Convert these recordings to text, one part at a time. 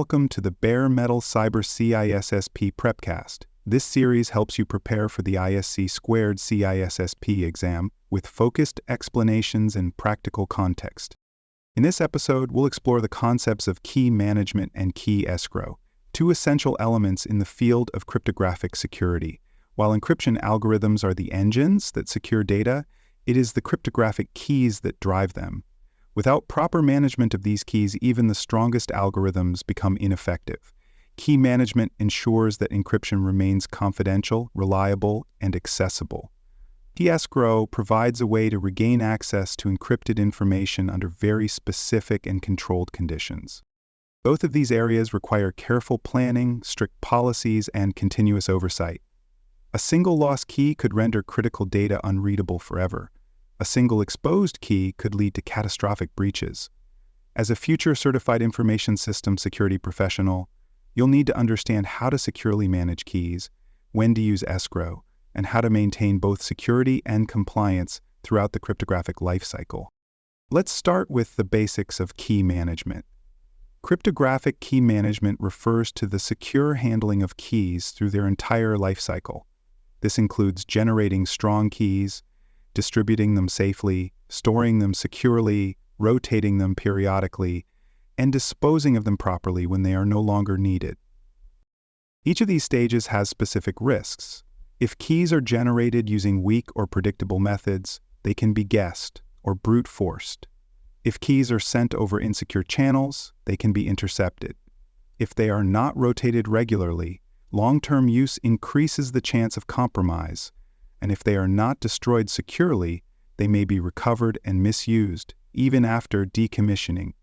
Welcome to the Bare Metal Cyber CISSP Prepcast. This series helps you prepare for the ISC Squared CISSP exam with focused explanations and practical context. In this episode, we'll explore the concepts of key management and key escrow, two essential elements in the field of cryptographic security. While encryption algorithms are the engines that secure data, it is the cryptographic keys that drive them. Without proper management of these keys, even the strongest algorithms become ineffective. Key management ensures that encryption remains confidential, reliable, and accessible. Key escrow provides a way to regain access to encrypted information under very specific and controlled conditions. Both of these areas require careful planning, strict policies, and continuous oversight. A single lost key could render critical data unreadable forever. A single exposed key could lead to catastrophic breaches. As a future certified information system security professional, you'll need to understand how to securely manage keys, when to use escrow, and how to maintain both security and compliance throughout the cryptographic lifecycle. Let's start with the basics of key management. Cryptographic key management refers to the secure handling of keys through their entire lifecycle. This includes generating strong keys, distributing them safely, storing them securely, rotating them periodically, and disposing of them properly when they are no longer needed. Each of these stages has specific risks. If keys are generated using weak or predictable methods, they can be guessed or brute forced. If keys are sent over insecure channels, they can be intercepted. If they are not rotated regularly, long-term use increases the chance of compromise, and if they are not destroyed securely, they may be recovered and misused, even after decommissioning.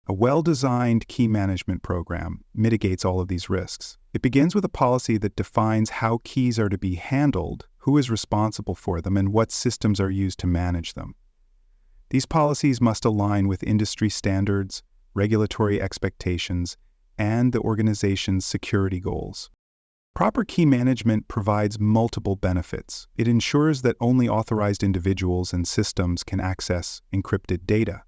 A well-designed key management program mitigates all of these risks. It begins with a policy that defines how keys are to be handled, who is responsible for them, and what systems are used to manage them. These policies must align with industry standards, regulatory expectations, and the organization's security goals. Proper key management provides multiple benefits. It ensures that only authorized individuals and systems can access encrypted data.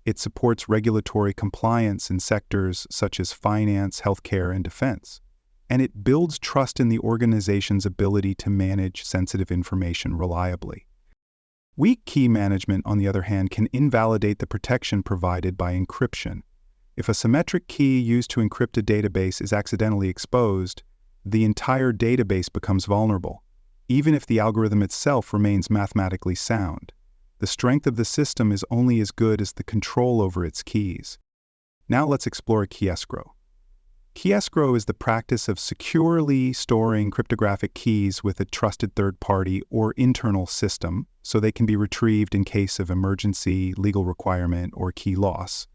It supports regulatory compliance in sectors such as finance, healthcare, and defense. And it builds trust in the organization's ability to manage sensitive information reliably. Weak key management, on the other hand, can invalidate the protection provided by encryption. If a symmetric key used to encrypt a database is accidentally exposed, the entire database becomes vulnerable, even if the algorithm itself remains mathematically sound. The strength of the system is only as good as the control over its keys. Now let's explore key escrow. Key escrow is the practice of securely storing cryptographic keys with a trusted third party or internal system so they can be retrieved in case of emergency, legal requirement, or key loss.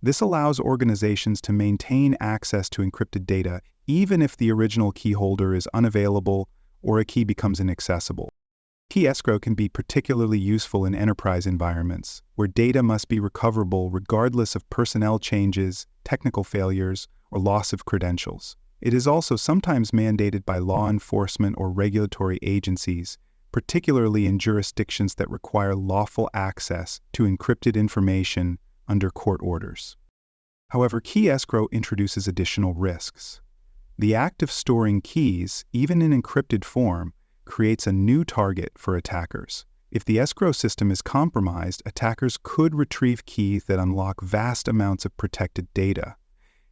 This allows organizations to maintain access to encrypted data even if the original key holder is unavailable or a key becomes inaccessible. Key escrow can be particularly useful in enterprise environments where data must be recoverable regardless of personnel changes, technical failures, or loss of credentials. It is also sometimes mandated by law enforcement or regulatory agencies, particularly in jurisdictions that require lawful access to encrypted information under court orders. However, key escrow introduces additional risks. The act of storing keys, even in encrypted form, creates a new target for attackers. If the escrow system is compromised, attackers could retrieve keys that unlock vast amounts of protected data.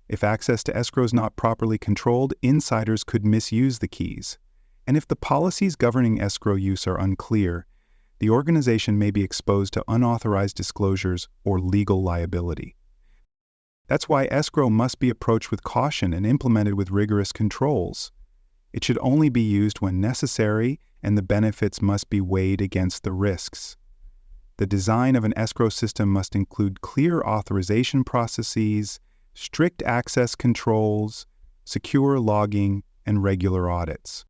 If access to escrow is not properly controlled, insiders could misuse the keys. And if the policies governing escrow use are unclear, the organization may be exposed to unauthorized disclosures or legal liability. That's why escrow must be approached with caution and implemented with rigorous controls. It should only be used when necessary, and the benefits must be weighed against the risks. The design of an escrow system must include clear authorization processes, strict access controls, secure logging, and regular audits.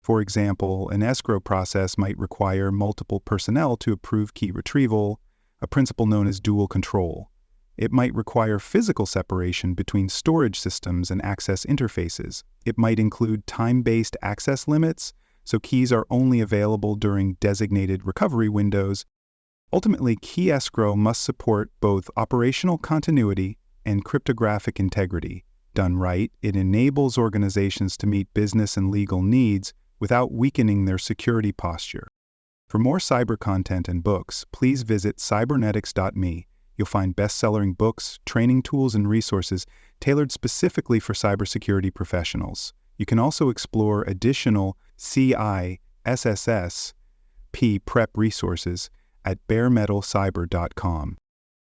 For example, an escrow process might require multiple personnel to approve key retrieval, a principle known as dual control. It might require physical separation between storage systems and access interfaces. It might include time-based access limits, so keys are only available during designated recovery windows. Ultimately, key escrow must support both operational continuity and cryptographic integrity. Done right, it enables organizations to meet business and legal needs without weakening their security posture. For more cyber content and books, please visit cybernetics.me. You'll find best-selling books, training tools, and resources tailored specifically for cybersecurity professionals. You can also explore additional CISSP prep resources at baremetalcyber.com.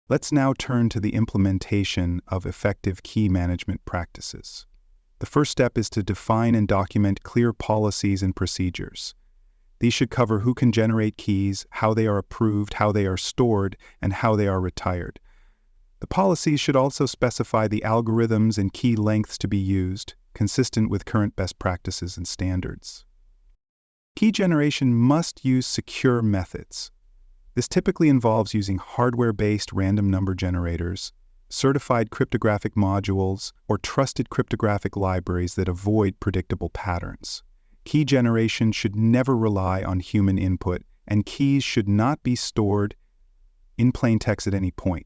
Let's now turn to the implementation of effective key management practices. The first step is to define and document clear policies and procedures. These should cover who can generate keys, how they are approved, how they are stored, and how they are retired. The policies should also specify the algorithms and key lengths to be used, consistent with current best practices and standards. Key generation must use secure methods. This typically involves using hardware-based random number generators, certified cryptographic modules, or trusted cryptographic libraries that avoid predictable patterns. Key generation should never rely on human input, and keys should not be stored in plain text at any point.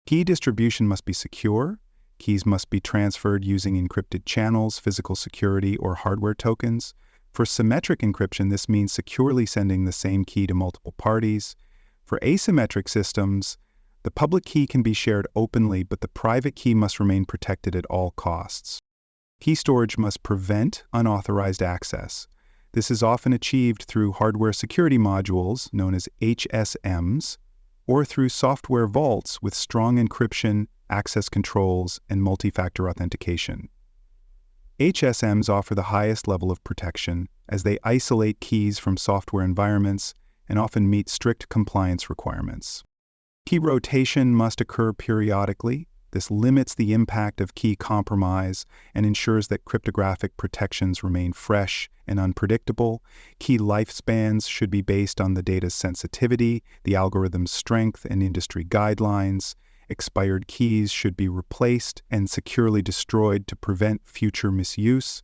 Key distribution must be secure. Keys must be transferred using encrypted channels, physical security, or hardware tokens. For symmetric encryption, this means securely sending the same key to multiple parties. For asymmetric systems, the public key can be shared openly, but the private key must remain protected at all costs. Key storage must prevent unauthorized access. This is often achieved through hardware security modules, known as HSMs, or through software vaults with strong encryption, access controls, and multi-factor authentication. HSMs offer the highest level of protection as they isolate keys from software environments and often meet strict compliance requirements. Key rotation must occur periodically. This limits the impact of key compromise and ensures that cryptographic protections remain fresh and unpredictable. Key lifespans should be based on the data's sensitivity, the algorithm's strength, and industry guidelines. Expired keys should be replaced and securely destroyed to prevent future misuse.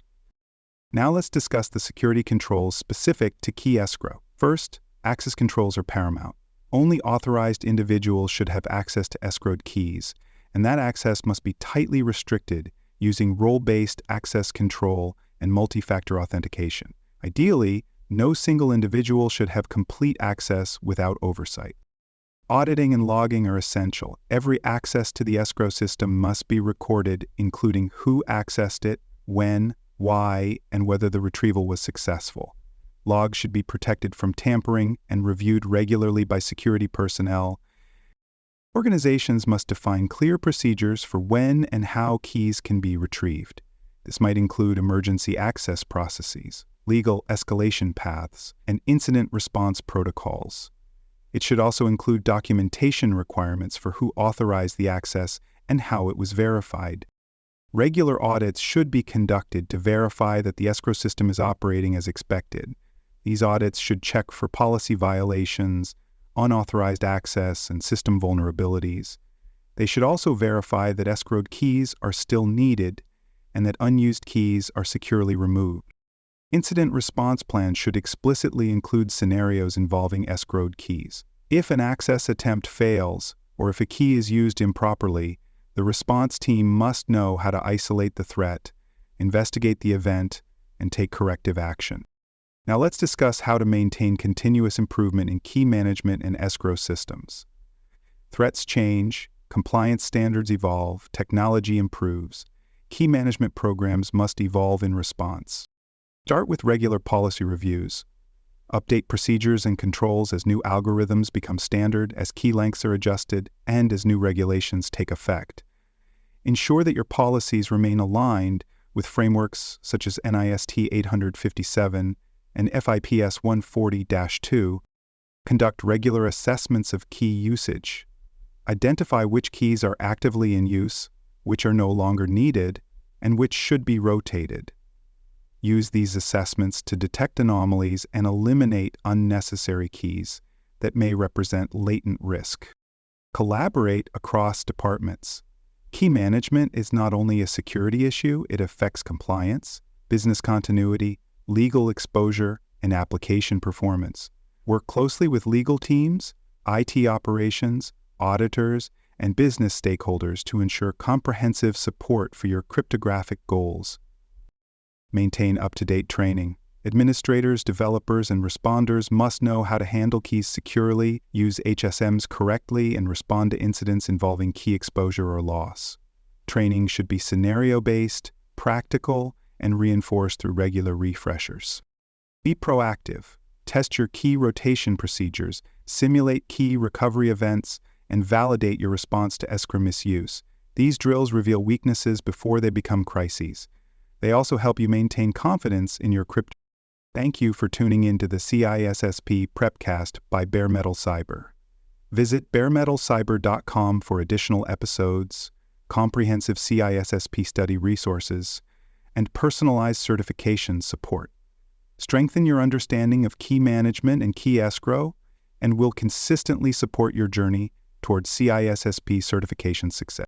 Now let's discuss the security controls specific to key escrow. First, access controls are paramount. Only authorized individuals should have access to escrowed keys, and that access must be tightly restricted using role-based access control and multi-factor authentication. Ideally, no single individual should have complete access without oversight. Auditing and logging are essential. Every access to the escrow system must be recorded, including who accessed it, when, why, and whether the retrieval was successful. Logs should be protected from tampering and reviewed regularly by security personnel. Organizations must define clear procedures for when and how keys can be retrieved. This might include emergency access processes, legal escalation paths, and incident response protocols. It should also include documentation requirements for who authorized the access and how it was verified. Regular audits should be conducted to verify that the escrow system is operating as expected. These audits should check for policy violations, unauthorized access, and system vulnerabilities. They should also verify that escrowed keys are still needed and that unused keys are securely removed. Incident response plans should explicitly include scenarios involving escrowed keys. If an access attempt fails, or if a key is used improperly, the response team must know how to isolate the threat, investigate the event, and take corrective action. Now let's discuss how to maintain continuous improvement in key management and escrow systems. Threats change, compliance standards evolve, technology improves. Key management programs must evolve in response. Start with regular policy reviews. Update procedures and controls as new algorithms become standard, as key lengths are adjusted, and as new regulations take effect. Ensure that your policies remain aligned with frameworks such as NIST 857 and FIPS 140-2. Conduct regular assessments of key usage. Identify which keys are actively in use, which are no longer needed, and which should be rotated. Use these assessments to detect anomalies and eliminate unnecessary keys that may represent latent risk. Collaborate across departments. Key management is not only a security issue, it affects compliance, business continuity, legal exposure, and application performance. Work closely with legal teams, IT operations, auditors, and business stakeholders to ensure comprehensive support for your cryptographic goals. Maintain up-to-date training. Administrators, developers, and responders must know how to handle keys securely, use HSMs correctly, and respond to incidents involving key exposure or loss. Training should be scenario-based, practical, and reinforced through regular refreshers. Be proactive. Test your key rotation procedures, simulate key recovery events, and validate your response to escrow misuse. These drills reveal weaknesses before they become crises. They also help you maintain confidence in your crypto. Thank you for tuning in to the CISSP Prepcast by Bare Metal Cyber. Visit baremetalcyber.com for additional episodes, comprehensive CISSP study resources, and personalized certification support. Strengthen your understanding of key management and key escrow, and will consistently support your journey towards CISSP certification success.